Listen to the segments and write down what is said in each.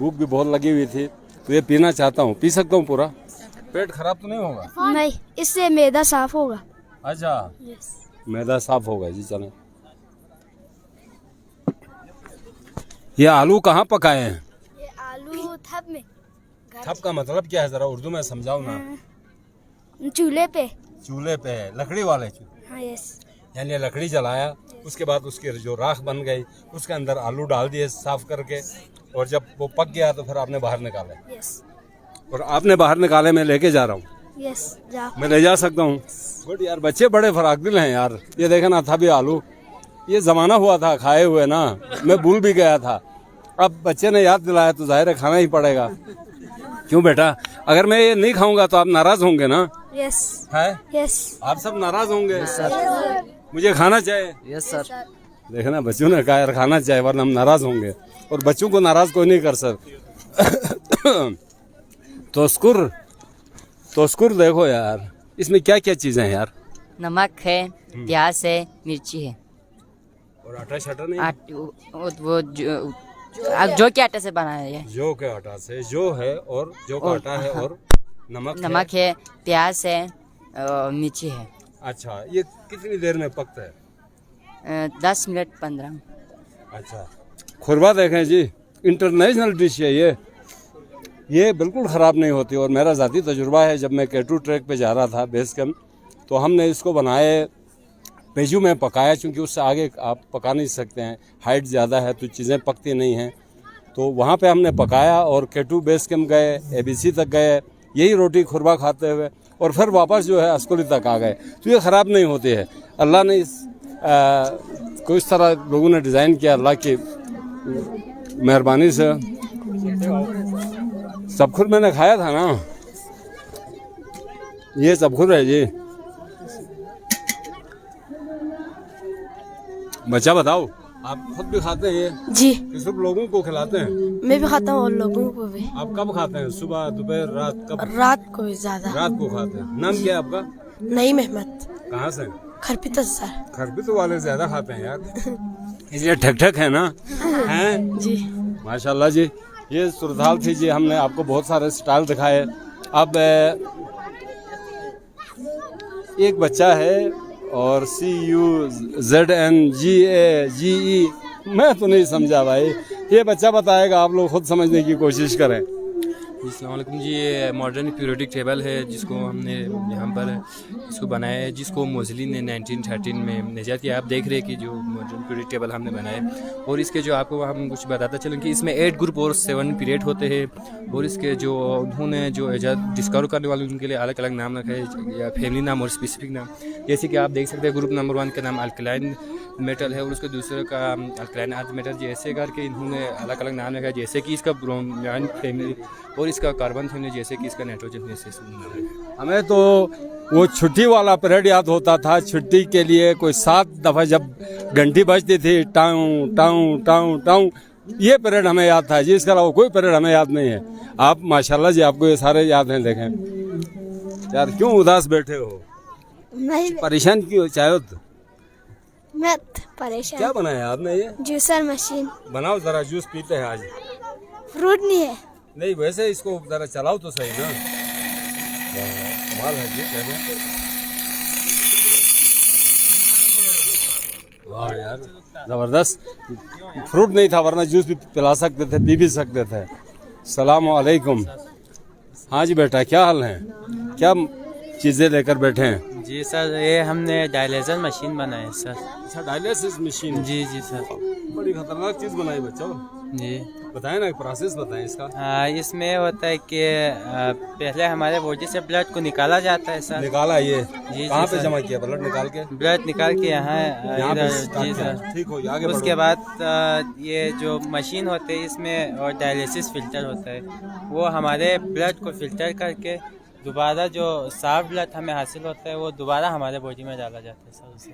भूख भी बहुत लगी हुई थी, तो ये पीना चाहता हूँ। पी सकता हूँ पूरा? पेट खराब तो नहीं होगा? नहीं, इससे मैदा साफ होगा। अच्छा, मैदा साफ होगा जी। चलें। ये आलू कहाँ पकाए हैं? ये आलू थप में। थप का मतलब क्या है, जरा उर्दू में समझाओ ना। चूल्हे पे। चूल्हे पे है, लकड़ी वाले चूल्हे। हाँ, यस। यानी लकड़ी जलाया, उसके बाद उसकी जो राख बन गई, उसके अंदर आलू डाल दिए साफ करके, और जब वो पक गया तो फिर आपने बाहर निकाले। यस। और आपने बाहर निकाले, मैं लेके जा रहा हूँ। यस, जा। मैं ले जा सकता हूँ? गुड यार, बच्चे बड़े फराक दिल हैं यार। ये देखा ना था भी आलू, ये जमाना हुआ था खाए हुए ना, मैं भूल भी गया था। अब बच्चे ने याद दिलाया तो जाहिर है खाना ही पड़ेगा। क्यों बेटा, अगर मैं ये नहीं खाऊंगा तो आप नाराज होंगे ना? यस। है? यस। आप सब नाराज होंगे? मुझे खाना चाहिए। Yes sir. देखना, बच्चों ने कहा यार खाना चाहिए वरना हम नाराज होंगे, और बच्चों को नाराज कोई नहीं कर सकता। तोस्कुर देखो यार, इसमें क्या क्या चीजें हैं यार? नमक है, प्याज है, मिर्ची है। और आटा शटा नहीं? वो जो के आटे से बनाया है। जौ के आटा से, जो है और जौ का आटा है, और नमक है, प्याज है, मिर्ची है। अच्छा, ये कितनी देर में पकता है? 10 मिनट 15। अच्छा, खुरबा देखें जी, इंटरनेशनल डिश है ये बिल्कुल ख़राब नहीं होती। और मेरा ज़ाती तजुर्बा है, जब मैं K2 ट्रैक पे जा रहा था बेस कैंप, तो हमने इसको बनाए, पेजू में पकाया, क्योंकि उससे आगे आप पका नहीं सकते हैं, हाइट ज़्यादा है तो चीज़ें पकती नहीं हैं। तो वहाँ पे हमने पकाया और K2 बेस कैंप गए, ABC तक गए, यही रोटी खुरबा खाते हुए, और फिर वापस जो है अस्कुली तक आ गए। तो ये ख़राब नहीं होती है। अल्लाह ने को इस तरह लोगों ने डिज़ाइन किया, अल्लाह की मेहरबानी से। सबखुर मैंने खाया था ना, ये सबखुर है जी। बच्चा बताओ, आप खुद भी खाते हैं ये? जी, कि सिर्फ लोगों को खिलाते हैं? मैं भी खाता हूँ और लोगों को भी। आप कब खाते हैं? सुबह, दोपहर, रात? कब? रात को भी ज्यादा। रात को खाते हैं। नाम क्या है आपका? नहीं, मेहमत। कहाँ से? खरपीता सर। खरबूजे वाले ज्यादा खाते हैं यार, इसलिए ठक ठक है ना? हैं जी। माशाल्लाह जी। ये सुरताल थी जी, हमने आपको बहुत सारे स्टाइल दिखाए। अब एक बच्चा है और CUZNGAGE, मैं तो नहीं समझा भाई, ये बच्चा बताएगा, आप लोग खुद समझने की कोशिश करें। अस्सलाम वालेकुम जी। ये मॉडर्न पीरियोडिक टेबल है जिसको हमने यहाँ पर इसको बनाया है, जिसको मोज़ली ने 1913 में निजात किया। आप देख रहे हैं कि जो मॉडर्न पीरियड टेबल हमने बनाया है, और इसके जो आपको हम कुछ बताता चलें कि इसमें 8 ग्रुप और 7 पीरियड होते हैं। और इसके जो उन्होंने जो इजाद डिस्कवर करने वाले उनके लिए अलग अलग नाम रखा है, या फैमिली नाम और स्पेसिफिक नाम। जैसे कि आप देख सकते हैं, ग्रुप नंबर 1 का नाम अल्कलाइन मेटल है, और उसके दूसरे का अल्कलाइन अर्थ मेटल, जैसे करके इन्होंने अलग अलग नाम रखा है। जैसे कि इसका ब्रोमीन फैमिली, और इसका कार्बन फैमिली, जैसे कि इसका नाइट्रोजन फैमिली। हमें तो वो छुट्टी वाला पीरियड याद होता था। छुट्टी के लिए कोई 7 दफ़ा जब घंटी बजती थी, टाऊ टाऊ टाऊ टाऊ, ये पीरियड हमें याद था जी। इसके अलावा कोई पीरियड हमें याद नहीं है। आप माशाल्लाह जी, आपको ये सारे याद हैं। देखें यार, क्यों उदास बैठे हो? नहीं, परेशान क्यों? चाहे तो मैं परेशान। क्या बनाया आपने? ये जूसर मशीन। बनाओ जरा, जूस पीते हैं आज। फ्रूट नहीं है। नहीं, वैसे इसको जरा चलाओ तो सही ना। कमाल है जी, क्या है? वाह यार, जबरदस्त। फ्रूट नहीं था, वरना जूस भी पिला सकते थे, पी भी सकते थे। सलाम अलैकुम। हाँ जी बेटा, क्या हाल है? क्या चीज़ें लेकर बैठे हैं? जी सर, ये हमने डायलिसिस मशीन बनाई है सर। अच्छा, डायलिसिस मशीन। जी जी सर। बड़ी खतरनाक चीज़ बनाई बच्चों। जी बताएं ना, प्रोसेस बताएं इसका। इसमें होता है कि पहले हमारे बॉडी से ब्लड को निकाला जाता है सर। निकाला? ये जी कहाँ पे सर। जमा किया ब्लड निकाल के? ब्लड निकाल के यहाँ पे जी सर। ठीक हो, आगे उसके बढ़ो। बाद ये जो मशीन होते है इसमें और डायलिसिस फिल्टर होता है, वो हमारे ब्लड को फिल्टर करके दोबारा जो साफ ब्लड हमें हासिल होता है वो दोबारा हमारे बॉडी में डाला जाता है सर उसे।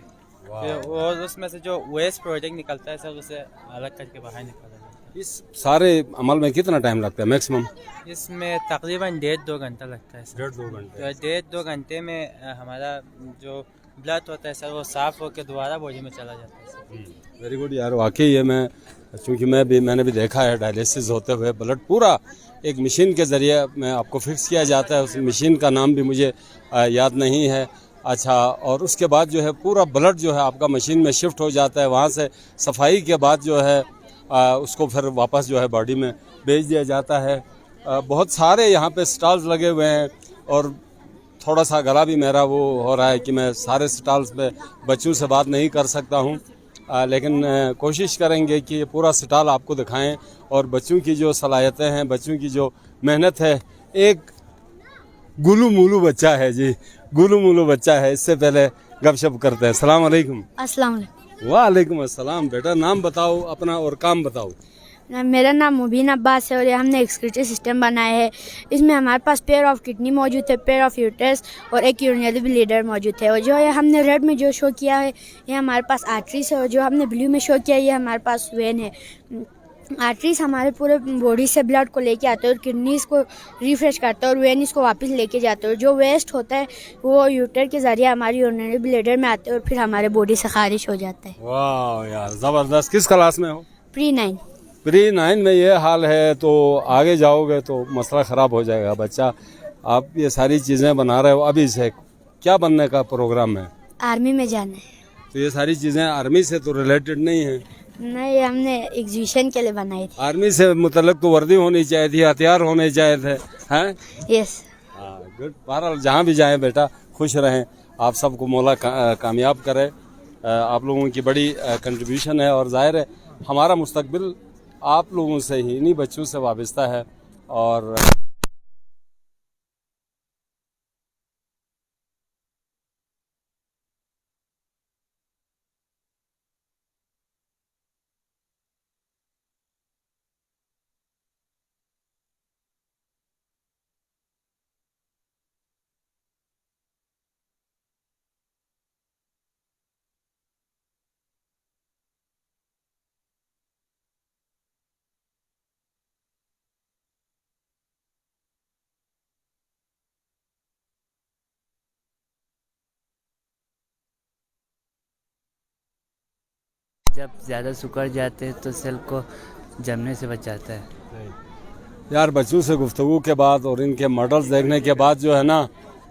फिर और उसमें से जो वेस्ट प्रोडक्ट निकलता है सर उसे अलग करके बाहर निकाला जाता है। इस सारे अमल में कितना टाइम लगता है मैक्सिमम? इसमें तकरीबन 1.5-2 घंटा लगता है सर। 1.5-2 घंटे। 1.5-2 घंटे में हमारा जो ब्लड होता है सर वो साफ़ होकर दोबारा बॉडी में चला जाता है सर। वेरी गुड यार, वाकई ये मैं क्योंकि मैंने भी देखा है डायलिसिस होते हुए ब्लड पूरा एक मशीन के ज़रिए में आपको फिक्स किया जाता है। उस मशीन का नाम भी मुझे याद नहीं है। अच्छा, और उसके बाद जो है पूरा ब्लड जो है आपका मशीन में शिफ्ट हो जाता है। वहाँ से सफाई के बाद जो है उसको फिर वापस जो है बॉडी में भेज दिया जाता है। बहुत सारे यहाँ पे स्टॉल्स लगे हुए हैं और थोड़ा सा गला भी मेरा वो हो रहा है कि मैं सारे स्टॉल्स पे बच्चों से बात नहीं कर सकता हूँ, लेकिन कोशिश करेंगे कि ये पूरा स्टॉल आपको दिखाएं और बच्चों की जो सलाहियतें हैं, बच्चों की जो मेहनत है। एक गुलू मुलू बच्चा है जी, गुलू मुलू बच्चा है। इससे पहले गपशप करते हैं। अस्सलाम वालेकुम। अस्सलाम वालेकुम। वालेकुम अस्सलाम। बेटा नाम बताओ अपना और काम बताओ। मेरा नाम मुबीन अब्बास है और ये हमने एक्सक्रीटरी सिस्टम बनाया है। इसमें हमारे पास पेयर ऑफ किडनी मौजूद है, पेयर ऑफ यूट्रस और एक यूरिनरी ब्लीडर मौजूद है। और जो है हमने रेड में जो शो किया है ये हमारे पास आर्टरीज है और जो हमने ब्लू में शो किया है ये हमारे पास वेन है। आर्टरीज हमारे पूरे बॉडी से ब्लड को लेके आते हैं और किडनीज को रिफ्रेश करते हैं और वेन इसको वापस लेके जाते हैं। और जो वेस्ट होता है वो यूटर के ज़रिए हमारी यूरिनरी ब्लीडर में आते हैं और फिर हमारे बॉडी से खारिज हो जाता है। वाह यार ज़बरदस्त। किस क्लास में हो? प्री-9। प्री-9 में ये हाल है तो आगे जाओगे तो मसला ख़राब हो जाएगा। बच्चा आप ये सारी चीज़ें बना रहे हो, अभी से क्या बनने का प्रोग्राम है? आर्मी में जाना है। तो ये सारी चीज़ें आर्मी से तो रिलेटेड नहीं है? नहीं, हमने एग्जीबिशन के लिए बनाई थी। आर्मी से मुतल्लिक तो वर्दी होनी चाहिए थी, हथियार होने चाहिए थे, हैं? यस। हाँ गुड। बहरहाल जहाँ भी जाएं बेटा खुश रहें, आप सबको मौला कामयाब करे। आप लोगों की बड़ी कंट्रीब्यूशन है और जाहिर है हमारा मुस्तकबिल आप लोगों से ही, इन्हीं बच्चों से वाबस्ता है। और जब ज़्यादा सुकर जाते हैं तो सेल को जमने से बच जाता है। यार बच्चों से गुफ्तगू के बाद और इनके मॉडल्स देखने के बाद जो है ना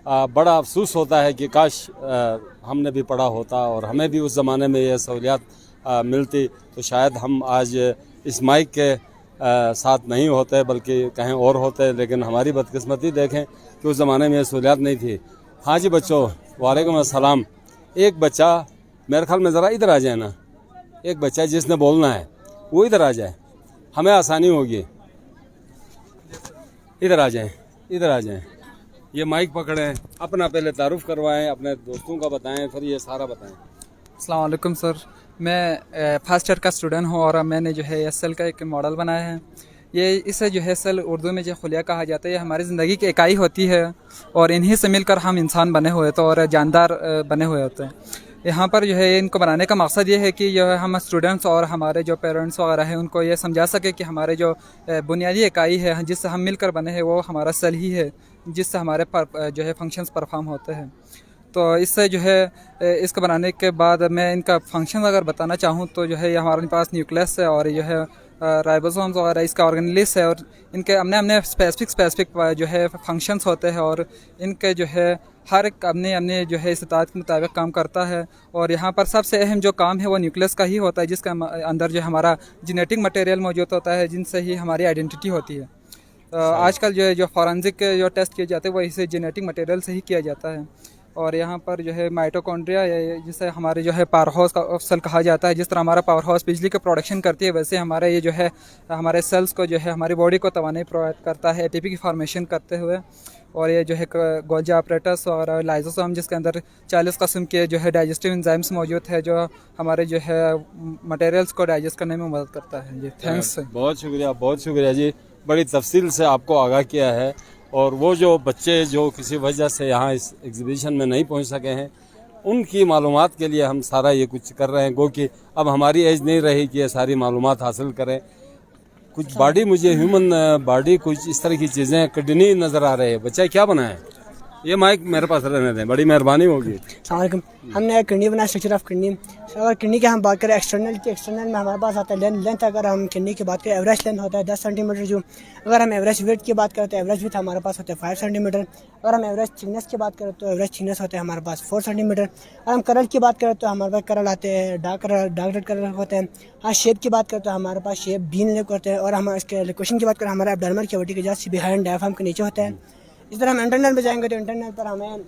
बड़ा अफसोस होता है कि काश हमने भी पढ़ा होता और हमें भी उस ज़माने में ये सहूलियात मिलती तो शायद हम आज इस माइक के साथ नहीं होते बल्कि कहीं और होते। लेकिन हमारी बदकिस्मती देखें कि उस ज़माने में ये सहूलियात नहीं थी। हाँ जी बच्चों, वालेकुम अस्सलाम। एक बच्चा मेरे ख्याल में ज़रा इधर आ जाए ना, एक बच्चा जिसने बोलना है वो इधर आ जाए, हमें आसानी होगी। इधर आ जाएं, इधर आ जाएं। ये माइक पकड़ें, अपना पहले तारुफ करवाएं, अपने दोस्तों का बताएं, फिर ये सारा बताएं। अस्सलाम वालेकुम सर, मैं फर्स्ट ईयर का स्टूडेंट हूँ और मैंने जो है एस का एक मॉडल बनाया है। ये इसे जो है सेल उर्दू में जो खुलिया कहा जाता है, ये हमारी ज़िंदगी की इकाई होती है और इन्हीं से मिलकर हम इंसान बने हुए होते हैं और जानदार बने हुए होते हैं। यहाँ पर जो है इनको बनाने का मकसद ये है कि जो है हम स्टूडेंट्स और हमारे जो पेरेंट्स वगैरह हैं उनको ये समझा सके कि हमारे जो बुनियादी इकाई है जिससे हम मिलकर बने हैं वो हमारा सेल ही है, जिससे हमारे जो है फंक्शंस परफॉर्म होते हैं। तो इससे जो है इसको बनाने के बाद मैं इनका फंक्शन अगर बताना चाहूँ तो जो है ये हमारे पास न्यूक्लियस है और जो है राइबोसोम्स वगैरह इसका ऑर्गेनेलिस है और इनके अपने स्पेसिफिक जो है फंक्शंस होते हैं और इनके जो है हर एक अपने जो है इस्तात के मुताबिक काम करता है। और यहाँ पर सबसे अहम जो काम है वो न्यूक्लियस का ही होता है, जिसका अंदर जो हमारा जेनेटिक मटेरियल मौजूद होता है जिनसे ही हमारी आइडेंटिटी होती है। आजकल जो फॉरेंसिक जो टेस्ट किए जाते हैं वो इसे जेनेटिक मटेरियल से ही किया जाता है। और यहाँ पर जो है माइटोकॉन्ड्रिया जिसे हमारे जो है पावर हाउस का सेल कहा जाता है, जिस तरह हमारा पावर हाउस बिजली का प्रोडक्शन करती है वैसे हमारे ये जो है हमारे सेल्स को जो है हमारी बॉडी को तवानाई प्रोवाइड करता है एटीपी की फॉर्मेशन करते हुए। और ये जो है गोल्जी ऑपरेटस और लाइजोसोम जिसके अंदर 40 किस्म के जो है डाइजेस्टिव एंजाइम्स मौजूद है जो हमारे जो है मटेरियल्स को डाइजेस्ट करने में मदद करता है। जी थैंक्स। बहुत शुक्रिया जी, बड़ी तफसील से आपको आगाह किया है। और वो जो बच्चे जो किसी वजह से यहाँ इस एग्जीबिशन में नहीं पहुँच सके हैं उनकी मालूमात के लिए हम सारा ये कुछ कर रहे हैं, गो कि अब हमारी एज नहीं रही कि ये सारी मालूमात हासिल करें। कुछ बॉडी मुझे ह्यूमन बॉडी कुछ इस तरह की चीज़ें किडनी नज़र आ रही है। बच्चा क्या बना है? ये माइक मेरे पास रहने दें, बड़ी मेहरबानी होगी। अस्सलाम। हमने किडनी बनाया, स्ट्रक्चर ऑफ किडनी। अगर किडनी की हम बात करें एक्सटर्नल की, एक्सटर्नल में हमारे पास आता है लेंथ। अगर हम किडनी की बात करें, एवरेज लेंथ होता है 10 सेंटीमीटर जो। अगर हम एवरेज वेट की बात करें तो एवरेज वेट हमारे पास होता है 5 सेंटीमीटर। अगर हम एवरेज थिकनेस की बात करें तो एवरेज थिकनेस होता है हमारे पास 4 सेंटीमीटर। अगर हम कलर की बात करें तो हमारे पास कलर आते हैं डार्क रेड कलर होते हैं। हाँ, शेप की बात करें तो हमारे पास शेप बीन लेक होते हैं। और हम इसके लोकेशन की बात करें, हमारा एब्डोमेन कैविटी के जस्ट बिहाइंड डायफ्राम के नीचे होता है। इस तरह हम इंटरनल में जाएंगे तो इंटरनल पर हमें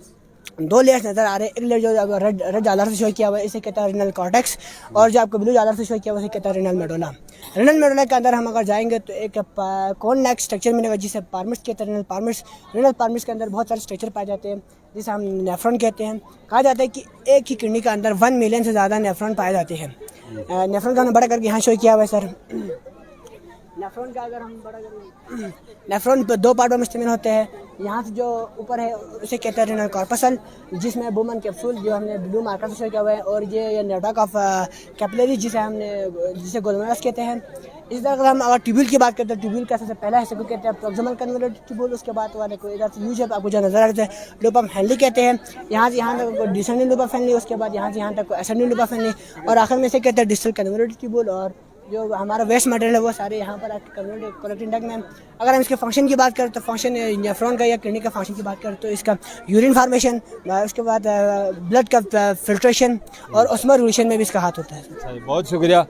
2 लेयर्स नज़र आ रहे हैं। एक लेयर जो रेड जालर से शो किया हुआ है, इसे कहता है रेनल कॉर्टेक्स। और जो आपको ब्लू जालर से शो किया हुआ है, इसे कहता है रेनल मेडुला। रेनल मेडुला के अंदर हम अगर जाएंगे तो एक कोन लाइक स्ट्रक्चर मिलेगा जिसे पार्मिट्स कहते हैं। रेनल पार्मिट्स के अंदर बहुत सारे स्ट्रक्चर पाए जाते हैं जिसे हम नेफ्रॉन कहते हैं। कहा जाता है कि एक ही किडनी के अंदर 1 मिलियन से ज़्यादा नेफ्रॉन पाए जाते हैं। नेफ्रॉन का हमने बड़ा करके यहाँ शो किया हुआ है सर। नेफ्रॉन का अगर हम बड़ा करें, नेफ्रॉन 2 पार्ट में मुश्तमिल होते हैं। यहाँ से जो ऊपर है उसे कहते हैं रेनल कॉर्पसल, जिसमें बुमन कैप्सूल जो हमने ब्लू मार्कर से शो किया हुआ है। और ये नेटवर्क ऑफ कैपिलरी जिसे ग्लोमेरुलस कहते हैं। इस तरह हम अगर ट्यूब्यूल की बात करते हैं, ट्यूब्यूल का सबसे पहला हिस्से को कहते हैं प्रॉक्सिमल कन्वोल्यूट ट्यूब्यूल। उसके बाद वाले को इधर से यूज है, आपको जो नजर आता है लूप ऑफ हेनली कहते हैं। यहाँ से यहाँ तक डिसेंडिंग लूप ऑफ हेनली, उसके बाद यहाँ से यहाँ तक असेंडिंग लूप ऑफ हेनली, और आखिर में से कहते हैं डिस्टल कन्वोल्यूट ट्यूब्यूल। और जो हमारा वेस्ट मटेरियल है वो सारे यहाँ पर कलेक्टिंग डक्ट में। अगर हम इसके फंक्शन की बात करें तो फंक्शन नेफ्रॉन का या किडनी का फंक्शन की बात करें तो इसका यूरिन फार्मेशन, उसके बाद ब्लड का फिल्ट्रेशन और ऑस्मोरेगुलेशन में भी इसका हाथ होता है। सही, बहुत शुक्रिया।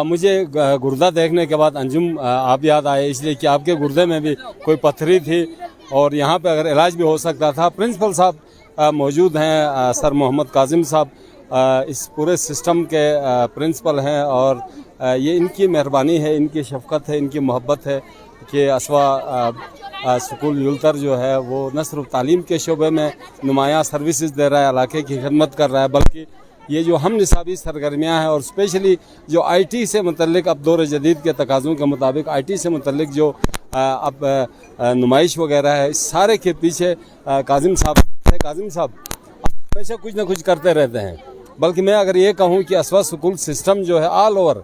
मुझे गुर्दा देखने के बाद अंजुम आप याद आए, इसलिए कि आपके गुर्दे में भी कोई पत्थरी थी और यहाँ पे अगर इलाज भी हो सकता था। प्रिंसिपल साहब मौजूद हैं, सर मोहम्मद काजिम साहब इस पूरे सिस्टम के प्रिंसिपल हैं। और ये इनकी मेहरबानी है, इनकी शफ़क़त है, इनकी मोहब्बत है कि असवा स्कूल युलतर जो है वो न सिर्फ तालीम के शोबे में नुमायाँ सर्विसेज दे रहा है, इलाके की खिदमत कर रहा है, बल्कि ये जो हम निसाबी सरगर्मियाँ हैं और स्पेशली जो IT से मुतल्लिक अब दौर जदीद के तकाज़ों के मुताबिक IT से मुतल्लिक जो अब नुमाइश वगैरह है, इस सारे के पीछे काजिम साहब हमेशा कुछ ना कुछ करते रहते हैं। बल्कि मैं अगर ये कहूँ कि असवा स्कूल सिस्टम जो है ऑल ओवर,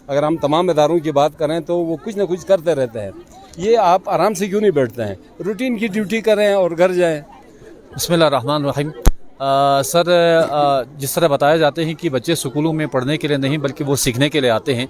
अगर हम तमाम इदारों की बात करें तो वो कुछ ना कुछ करते रहते हैं। ये आप आराम से क्यों नहीं बैठते हैं, रूटीन की ड्यूटी करें और घर जाएं? बिस्मिल्लाहिर्रहमानिर्रहीम। सर, जिस तरह बताया जाते हैं कि बच्चे स्कूलों में पढ़ने के लिए नहीं बल्कि वो सीखने के लिए आते हैं,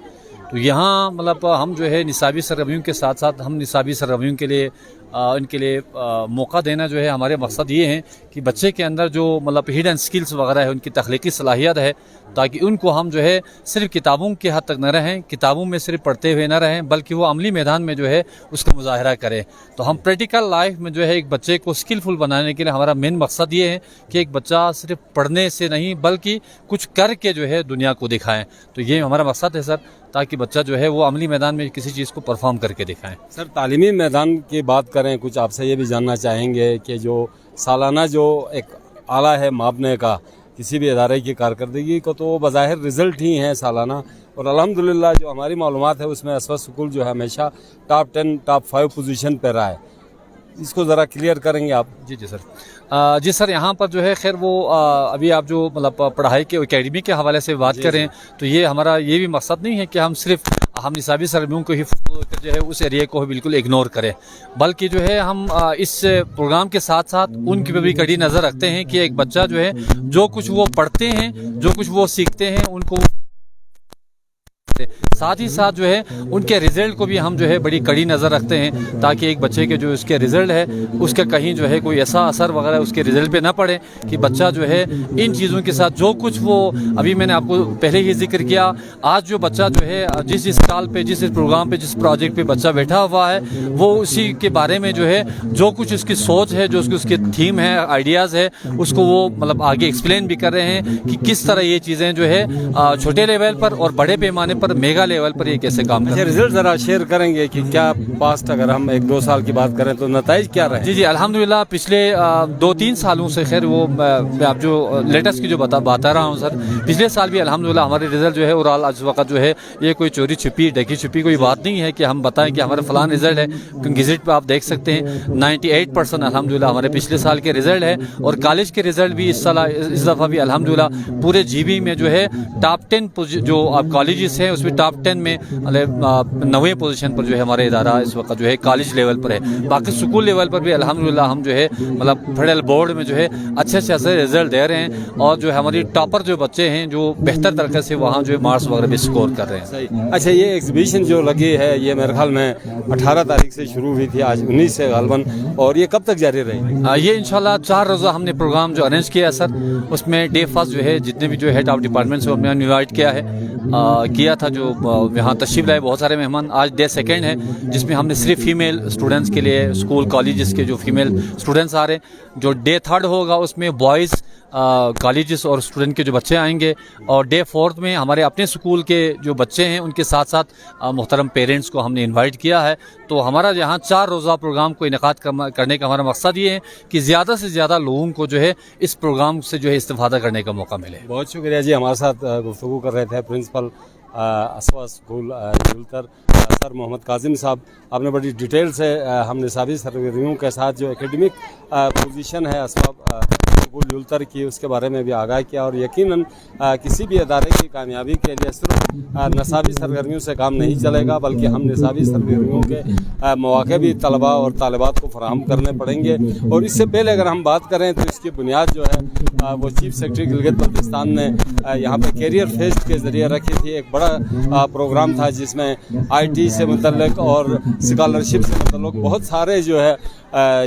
तो यहाँ मतलब हम जो है निसाबी सरगर्मियों के साथ साथ हम निसाबी सरगर्मियों के लिए इनके लिए मौका देना जो है हमारे मकसद ये हैं कि बच्चे के अंदर जो मतलब हिडन स्किल्स वगैरह है, उनकी तख्लीकी सलाहियत है, ताकि उनको हम जो है सिर्फ किताबों के हद तक न रहें, किताबों में सिर्फ पढ़ते हुए न रहें, बल्कि वो अमली मैदान में जो है उसका मुजाहरा करें। तो हम प्रैक्टिकल लाइफ में जो है एक बच्चे को स्किलफुल बनाने के लिए हमारा मेन मकसद ये है कि एक बच्चा सिर्फ पढ़ने से नहीं बल्कि कुछ करके जो है दुनिया को दिखाएं। तो ये हमारा मकसद है सर, ताकि बच्चा जो है वो अमली मैदान में किसी चीज़ को परफॉर्म करके दिखाएं। सर, तालीमी मैदान की बात करें, कुछ आपसे ये भी जानना चाहेंगे कि जो सालाना जो एक आला है मापने का किसी भी इदारे की कारकर्दगी को, तो वो बज़ाहिर रिज़ल्ट ही हैं सालाना। और अल्हम्दुलिल्लाह जो हमारी मालूमात है उसमें असवा स्कूल जो है हमेशा टॉप 10 टॉप 5 पोजीशन पर रहा है। इसको ज़रा क्लियर करेंगे आप? जी सर, यहाँ पर जो है खैर वो अभी आप जो मतलब पढ़ाई के एकेडमी के हवाले से बात करें तो ये हमारा ये भी मकसद नहीं है कि हम सिर्फ हम निसाबी सरगर्मियों को ही जो है उस एरिया को बिल्कुल इग्नोर करें, बल्कि जो है हम इस प्रोग्राम के साथ साथ उनकी पे भी कड़ी नज़र रखते हैं कि एक बच्चा जो है जो कुछ वो पढ़ते हैं, जो कुछ वो सीखते हैं, उनको साथ ही साथ जो है उनके रिजल्ट को भी हम जो है बड़ी कड़ी नज़र रखते हैं, ताकि एक बच्चे के जो उसके रिजल्ट है उसका कहीं जो है कोई ऐसा असर वगैरह उसके रिजल्ट पे ना पड़े कि बच्चा जो है इन चीज़ों के साथ जो कुछ वो अभी मैंने आपको पहले ही जिक्र किया, आज जो बच्चा जो है जिस स्टॉल पे, जिस प्रोग्राम पे, जिस प्रोजेक्ट पे बच्चा बैठा हुआ है, वो उसी के बारे में जो है जो कुछ उसकी सोच है, जो उसकी थीम है, आइडियाज़ है, उसको वो मतलब आगे एक्सप्लेन भी कर रहे हैं कि किस तरह ये चीज़ें जो है छोटे लेवल पर और बड़े पैमाने पर, मेगा लेवल पर ये कैसे काम करते हैं। रिजल्ट ज़रा शेयर करेंगे कि क्या पास्ट अगर हम 1-2 साल की बात करें तो नताइज क्या रहे? जी अल्हम्दुलिल्लाह पिछले 2-3 सालों से खैर वो मैं आप जो लेटेस्ट की जो बता रहा हूँ सर, पिछले साल भी अल्हम्दुलिल्लाह हमारे रिजल्ट जो है ओवरऑल आज वक्त जो है ये कोई चोरी छुपी ढकी छुपी कोई बात नहीं है कि हम बताएं कि हमारा फलान रिजल्ट है। गेजेट पर आप देख सकते हैं 98% अल्हम्दुलिल्लाह हमारे पिछले साल के रिजल्ट है। और कॉलेज के रिजल्ट भी इस दफ़ा भी अल्हम्दुलिल्लाह पूरे GB में जो है टॉप 10 जो आप कॉलेजेस हैं उसमें टॉप टॉप 10 में मतलब 9वें पोजीशन पर जो है हमारा इदारा इस वक्त जो है कॉलेज लेवल पर है। बाकी स्कूल लेवल पर भी अल्हम्दुलिल्लाह हम जो है मतलब फेडरल बोर्ड में जो है अच्छे से अच्छे रिजल्ट दे रहे हैं और जो है हमारी टॉपर जो बच्चे हैं जो बेहतर तरीके से वहाँ जो है मार्क्स वगैरह भी स्कोर कर रहे हैं। अच्छा, ये एग्जीबिशन जो लगी है ये मेरे ख्याल में 18 तारीख से शुरू हुई थी, आज 19 से गालबन, और ये कब तक जारी रहेगी? ये इंशाल्लाह 4 रोज़ा हमने प्रोग्राम जो अरेंज किया है सर, उसमें डे फर्स्ट जो है जितने भी जो हेड ऑफ डिपार्टमेंट से हमने इन्वाइट किया है किया था जो यहाँ तशरीफ लाए बहुत सारे मेहमान। आज डे सेकेंड है जिसमें हमने सिर्फ फीमेल स्टूडेंट्स के लिए स्कूल कॉलेजेस के जो फीमेल स्टूडेंट्स आ रहे हैं। जो डे थर्ड होगा उसमें बॉयज़ कॉलेजेस और स्टूडेंट के जो बच्चे आएंगे, और डे फोर्थ में हमारे अपने स्कूल के जो बच्चे हैं उनके साथ साथ मोहतरम पेरेंट्स को हमने इनवाइट किया है। तो हमारा यहाँ 4 रोज़ा प्रोग्राम को इनेकाद करने का हमारा मकसद ये है कि ज़्यादा से ज़्यादा लोगों को जो है इस प्रोग्राम से जो है इस्तेफादा करने का मौका मिले। बहुत शुक्रिया जी, हमारे साथ गुफ्तगू कर रहे थे प्रिंसिपल असवा स्कूल जुलतर सर मोहम्मद काजिम साहब। आपने बड़ी डिटेल से हम निसाबी सरगर्मियों के साथ जो एकेडमिक पोजीशन है असवा स्कूल जुलतर की उसके बारे में भी आगाह किया, और यकीनन किसी भी अदारे की कामयाबी के लिए सिर्फ निसाबी सरगर्मियों से काम नहीं चलेगा, बल्कि हम निसाबी सरगर्मियों के मौके भी तलबा और तालिबात को फराहम करने पड़ेंगे। और इससे पहले अगर हम बात करें तो इसकी बुनियाद जो है वो चीफ सेक्रेटरी गिलगित बल्तिस्तान ने यहाँ पे कैरियर फेस्ट के ज़रिए रखी थी। एक बड़ा प्रोग्राम था जिसमें IT से मुतल्लिक और स्कॉलरशिप से मुतल्लिक बहुत सारे जो है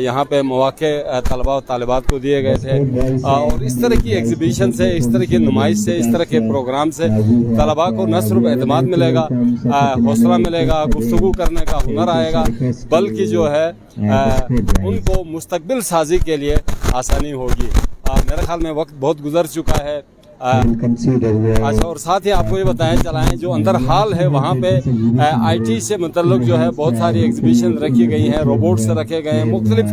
यहाँ पे मौके तलबा और तालिबात को दिए गए थे। और इस तरह की एग्जीबिशन से, इस तरह की नुमाइश से, इस तरह के प्रोग्राम से तलबा को न सिर्फ एतमाद मिलेगा, हौसला मिलेगा, गुफ्तगू करने का हुनर आएगा, बल्कि जो है उनको मुस्तकबिल साजी के लिए आसानी होगी। मेरे ख्याल में वक्त बहुत गुजर चुका है। अच्छा, और साथ ही आपको ये बताएं चलाएं जो अंदर हाल है वहाँ पे IT से मुतल्लिक जो है बहुत सारी एग्जीबिशन रखी गई हैं, रोबोट्स रखे गए हैं, मुख्तलिफ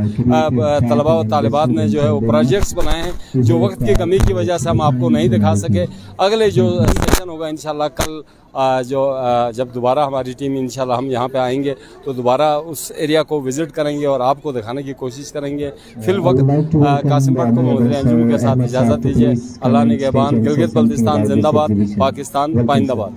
तलबा और तालिबात ने जो है वो प्रोजेक्ट्स बनाए हैं जो वक्त की कमी की वजह से हम आपको नहीं दिखा सके। अगले जो सेशन होगा इंशाल्लाह कल जब दोबारा हमारी टीम इंशाल्लाह हम यहाँ पे आएंगे तो दोबारा उस एरिया को विज़िट करेंगे और आपको दिखाने की कोशिश करेंगे। फिल वक्त कासिम भट्ट को मोहम्मद अंजुम के साथ इजाज़त दीजिए। अल्लाह निगहबान। गिलगित बल्तिस्तान जिंदाबाद, पाकिस्तान पाइंदाबाद।